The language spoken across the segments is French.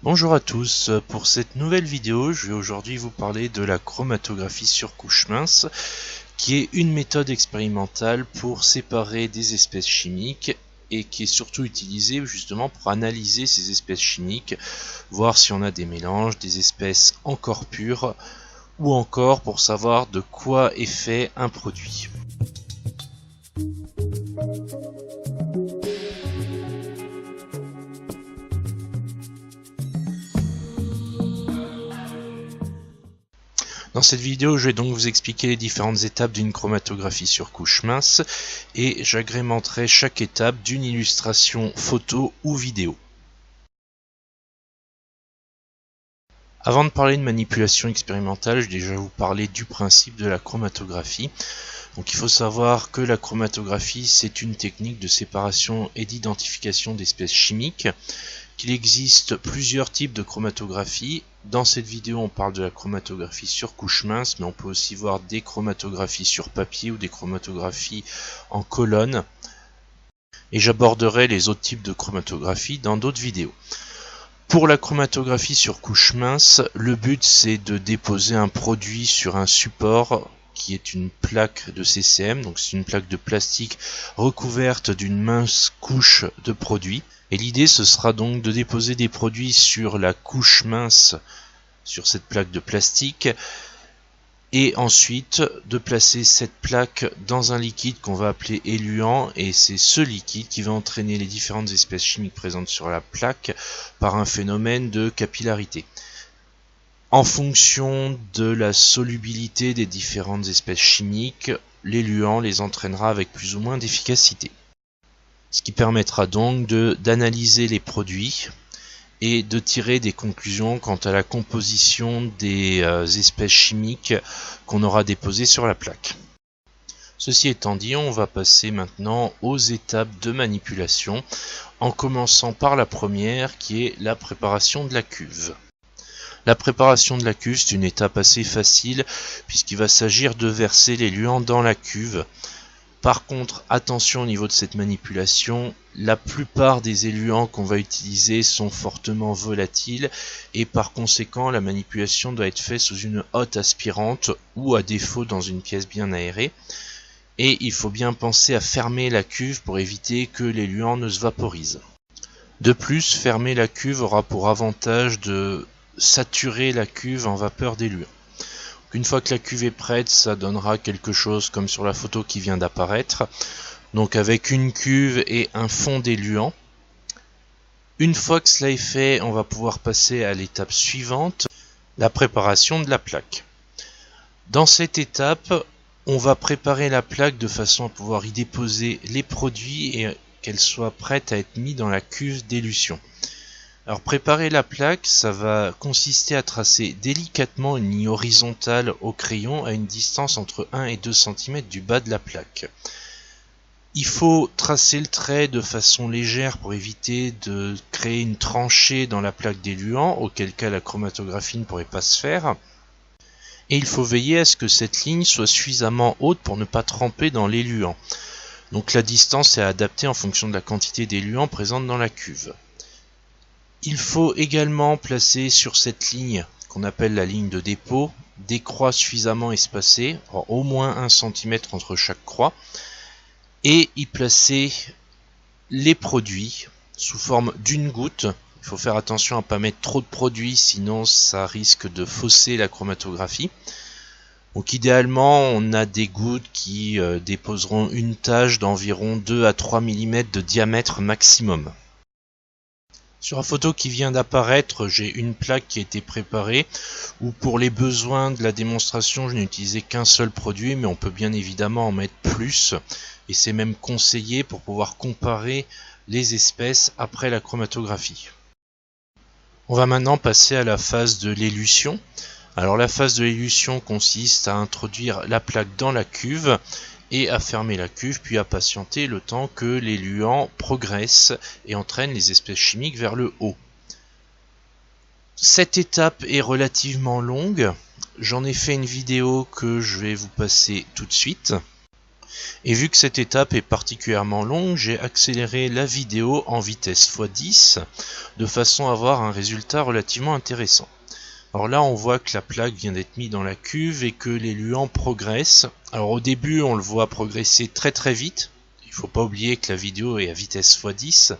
Bonjour à tous, pour cette nouvelle vidéo, je vais aujourd'hui vous parler de la chromatographie sur couche mince, qui est une méthode expérimentale pour séparer des espèces chimiques et qui est surtout utilisée justement pour analyser ces espèces chimiques, voir si on a des mélanges, des espèces encore pures, ou encore pour savoir de quoi est fait un produit. Dans cette vidéo, je vais donc vous expliquer les différentes étapes d'une chromatographie sur couche mince et j'agrémenterai chaque étape d'une illustration photo ou vidéo. Avant de parler de manipulation expérimentale, je vais déjà vous parler du principe de la chromatographie. Donc il faut savoir que la chromatographie, c'est une technique de séparation et d'identification d'espèces chimiques, qu'il existe plusieurs types de chromatographie. Dans cette vidéo, on parle de la chromatographie sur couche mince, mais on peut aussi voir des chromatographies sur papier ou des chromatographies en colonne. Et j'aborderai les autres types de chromatographie dans d'autres vidéos. Pour la chromatographie sur couche mince, le but c'est de déposer un produit sur un support qui est une plaque de CCM, donc c'est une plaque de plastique recouverte d'une mince couche de produit. Et l'idée ce sera donc de déposer des produits sur la couche mince, sur cette plaque de plastique, et ensuite de placer cette plaque dans un liquide qu'on va appeler éluant, et c'est ce liquide qui va entraîner les différentes espèces chimiques présentes sur la plaque par un phénomène de capillarité. En fonction de la solubilité des différentes espèces chimiques, l'éluant les entraînera avec plus ou moins d'efficacité. Ce qui permettra donc d'analyser les produits et de tirer des conclusions quant à la composition des espèces chimiques qu'on aura déposées sur la plaque. Ceci étant dit, on va passer maintenant aux étapes de manipulation, en commençant par la première qui est la préparation de la cuve. La préparation de la cuve, c'est une étape assez facile puisqu'il va s'agir de verser l'éluant dans la cuve. Par contre, attention au niveau de cette manipulation, la plupart des éluants qu'on va utiliser sont fortement volatiles et par conséquent la manipulation doit être faite sous une hotte aspirante ou à défaut dans une pièce bien aérée. Et il faut bien penser à fermer la cuve pour éviter que l'éluant ne se vaporise. De plus, fermer la cuve aura pour avantage de saturer la cuve en vapeur d'éluant. Une fois que la cuve est prête, ça donnera quelque chose comme sur la photo qui vient d'apparaître. Donc avec une cuve et un fond d'éluant. Une fois que cela est fait, on va pouvoir passer à l'étape suivante, la préparation de la plaque. Dans cette étape, on va préparer la plaque de façon à pouvoir y déposer les produits et qu'elle soit prête à être mise dans la cuve d'élution. Alors préparer la plaque, ça va consister à tracer délicatement une ligne horizontale au crayon à une distance entre 1 et 2 cm du bas de la plaque. Il faut tracer le trait de façon légère pour éviter de créer une tranchée dans la plaque d'éluant, auquel cas la chromatographie ne pourrait pas se faire. Et il faut veiller à ce que cette ligne soit suffisamment haute pour ne pas tremper dans l'éluant. Donc la distance est adaptée en fonction de la quantité d'éluant présente dans la cuve. Il faut également placer sur cette ligne, qu'on appelle la ligne de dépôt, des croix suffisamment espacées, au moins 1 cm entre chaque croix, et y placer les produits sous forme d'une goutte. Il faut faire attention à ne pas mettre trop de produits, sinon ça risque de fausser la chromatographie. Donc idéalement, on a des gouttes qui déposeront une tache d'environ 2 à 3 mm de diamètre maximum. Sur la photo qui vient d'apparaître, j'ai une plaque qui a été préparée où pour les besoins de la démonstration, je n'ai utilisé qu'un seul produit, mais on peut bien évidemment en mettre plus et c'est même conseillé pour pouvoir comparer les espèces après la chromatographie. On va maintenant passer à la phase de l'élution. Alors la phase de l'élution consiste à introduire la plaque dans la cuve et à fermer la cuve, puis à patienter le temps que l'éluant progresse et entraîne les espèces chimiques vers le haut. Cette étape est relativement longue, j'en ai fait une vidéo que je vais vous passer tout de suite. Et vu que cette étape est particulièrement longue, j'ai accéléré la vidéo en vitesse x10 de façon à avoir un résultat relativement intéressant. Alors là on voit que la plaque vient d'être mise dans la cuve et que les luants progressent. Alors au début on le voit progresser très vite. Il ne faut pas oublier que la vidéo est à vitesse x10.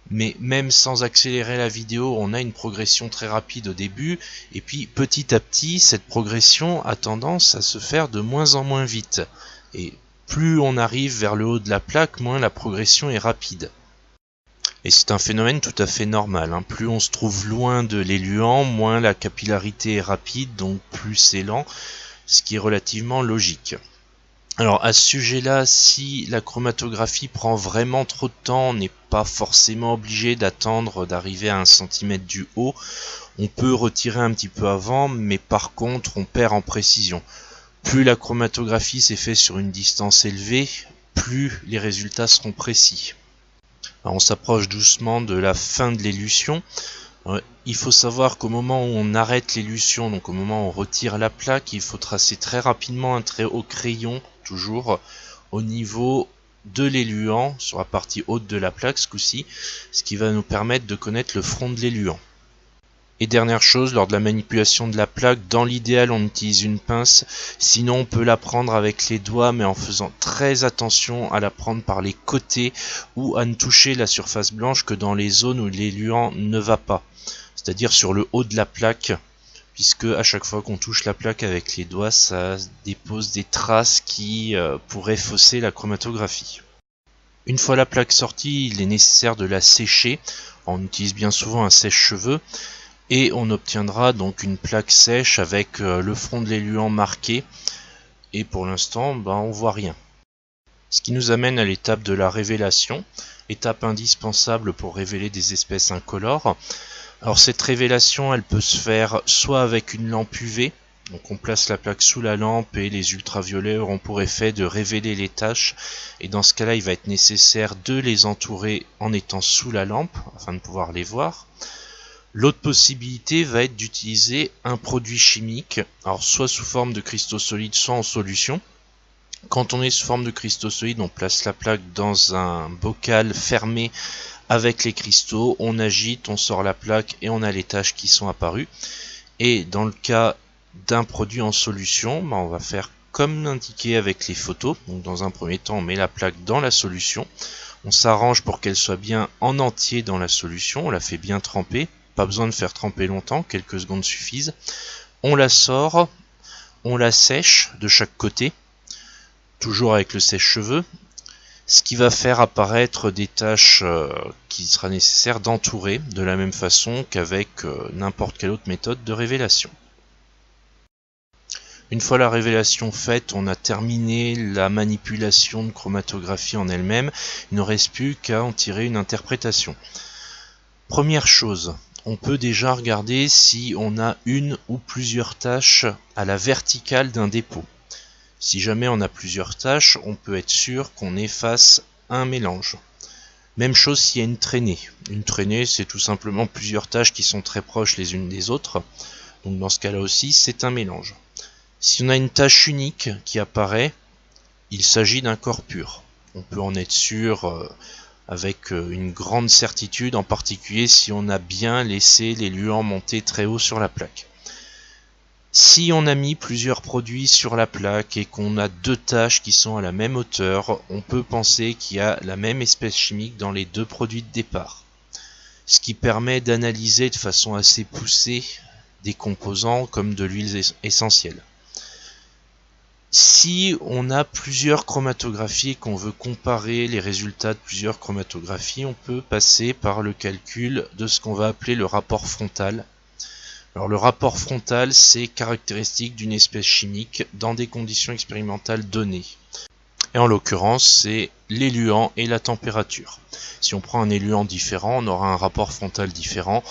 Mais même sans accélérer la vidéo, on a une progression très rapide au début, et puis petit à petit, cette progression a tendance à se faire de moins en moins vite. Et plus on arrive vers le haut de la plaque, moins la progression est rapide. Et c'est un phénomène tout à fait normal, hein. Plus on se trouve loin de l'éluant, moins la capillarité est rapide, donc plus c'est lent, ce qui est relativement logique. Alors à ce sujet-là, si la chromatographie prend vraiment trop de temps, on n'est pas forcément obligé d'attendre d'arriver à 1 cm du haut. On peut retirer un petit peu avant, mais par contre on perd en précision. Plus la chromatographie s'est faite sur une distance élevée, plus les résultats seront précis. Alors on s'approche doucement de la fin de l'élution. Il faut savoir qu'au moment où on arrête l'élution, donc au moment où on retire la plaque, il faut tracer très rapidement un trait au crayon, toujours au niveau de l'éluant, sur la partie haute de la plaque ce coup-ci, ce qui va nous permettre de connaître le front de l'éluant. Et dernière chose, lors de la manipulation de la plaque, dans l'idéal on utilise une pince, sinon on peut la prendre avec les doigts, mais en faisant très attention à la prendre par les côtés ou à ne toucher la surface blanche que dans les zones où l'éluant ne va pas. C'est-à-dire sur le haut de la plaque, puisque à chaque fois qu'on touche la plaque avec les doigts, ça dépose des traces qui pourraient fausser la chromatographie. Une fois la plaque sortie, il est nécessaire de la sécher. On utilise bien souvent un sèche-cheveux et on obtiendra donc une plaque sèche avec le front de l'éluant marqué. Et pour l'instant, on voit rien. Ce qui nous amène à l'étape de la révélation, étape indispensable pour révéler des espèces incolores. Alors cette révélation, elle peut se faire soit avec une lampe UV, donc on place la plaque sous la lampe et les ultraviolets auront pour effet de révéler les taches, et dans ce cas-là il va être nécessaire de les entourer en étant sous la lampe afin de pouvoir les voir. L'autre possibilité va être d'utiliser un produit chimique, alors soit sous forme de cristaux solides, soit en solution. Quand on est sous forme de cristaux solides, on place la plaque dans un bocal fermé avec les cristaux, on agite, on sort la plaque et on a les taches qui sont apparues. Et dans le cas d'un produit en solution, on va faire comme indiqué avec les photos. Donc dans un premier temps, on met la plaque dans la solution. On s'arrange pour qu'elle soit bien en entier dans la solution. On la fait bien tremper. Pas besoin de faire tremper longtemps, quelques secondes suffisent. On la sort, on la sèche de chaque côté, toujours avec le sèche-cheveux. Ce qui va faire apparaître des taches qu'il sera nécessaire d'entourer de la même façon qu'avec n'importe quelle autre méthode de révélation. Une fois la révélation faite, on a terminé la manipulation de chromatographie en elle-même. Il ne reste plus qu'à en tirer une interprétation. Première chose, on peut déjà regarder si on a une ou plusieurs taches à la verticale d'un dépôt. Si jamais on a plusieurs taches, on peut être sûr qu'on est face à un mélange. Même chose s'il y a une traînée. Une traînée, c'est tout simplement plusieurs taches qui sont très proches les unes des autres. Donc dans ce cas-là aussi, c'est un mélange. Si on a une tache unique qui apparaît, il s'agit d'un corps pur. On peut en être sûr avec une grande certitude, en particulier si on a bien laissé les luants monter très haut sur la plaque. Si on a mis plusieurs produits sur la plaque et qu'on a deux taches qui sont à la même hauteur, on peut penser qu'il y a la même espèce chimique dans les deux produits de départ. Ce qui permet d'analyser de façon assez poussée des composants comme de l'huile essentielle. Si on a plusieurs chromatographies et qu'on veut comparer les résultats de plusieurs chromatographies, on peut passer par le calcul de ce qu'on va appeler le rapport frontal. Alors le rapport frontal, c'est caractéristique d'une espèce chimique dans des conditions expérimentales données. Et en l'occurrence, c'est l'éluant et la température. Si on prend un éluant différent, on aura un rapport frontal différent.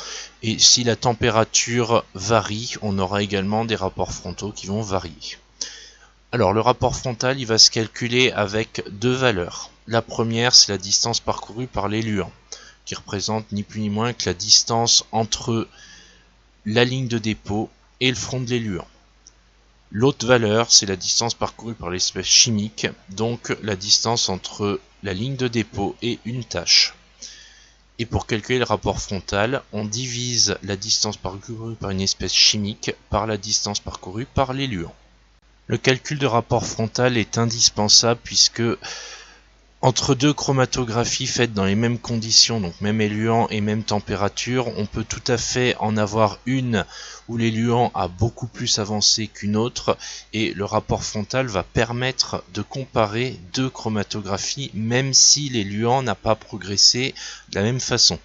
Et si la température varie, on aura également des rapports frontaux qui vont varier. Alors le rapport frontal, il va se calculer avec deux valeurs. La première, c'est la distance parcourue par l'éluant, qui représente ni plus ni moins que la distance entre la ligne de dépôt et le front de l'éluant. L'autre valeur, c'est la distance parcourue par l'espèce chimique, donc la distance entre la ligne de dépôt et une tâche. Et pour calculer le rapport frontal, on divise la distance parcourue par une espèce chimique par la distance parcourue par l'éluant. Le calcul de rapport frontal est indispensable puisque entre deux chromatographies faites dans les mêmes conditions, donc même éluant et même température, on peut tout à fait en avoir une où l'éluant a beaucoup plus avancé qu'une autre, et le rapport frontal va permettre de comparer deux chromatographies même si l'éluant n'a pas progressé de la même façon.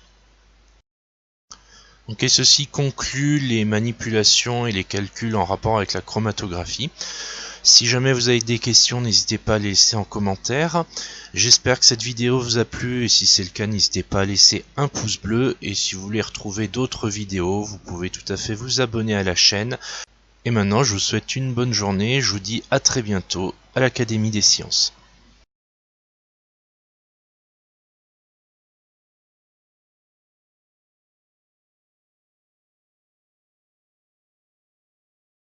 Donc, et ceci conclut les manipulations et les calculs en rapport avec la chromatographie. Si jamais vous avez des questions, n'hésitez pas à les laisser en commentaire. J'espère que cette vidéo vous a plu, et si c'est le cas, n'hésitez pas à laisser un pouce bleu. Et si vous voulez retrouver d'autres vidéos, vous pouvez tout à fait vous abonner à la chaîne. Et maintenant, je vous souhaite une bonne journée. Je vous dis à très bientôt à l'Académie des Sciences.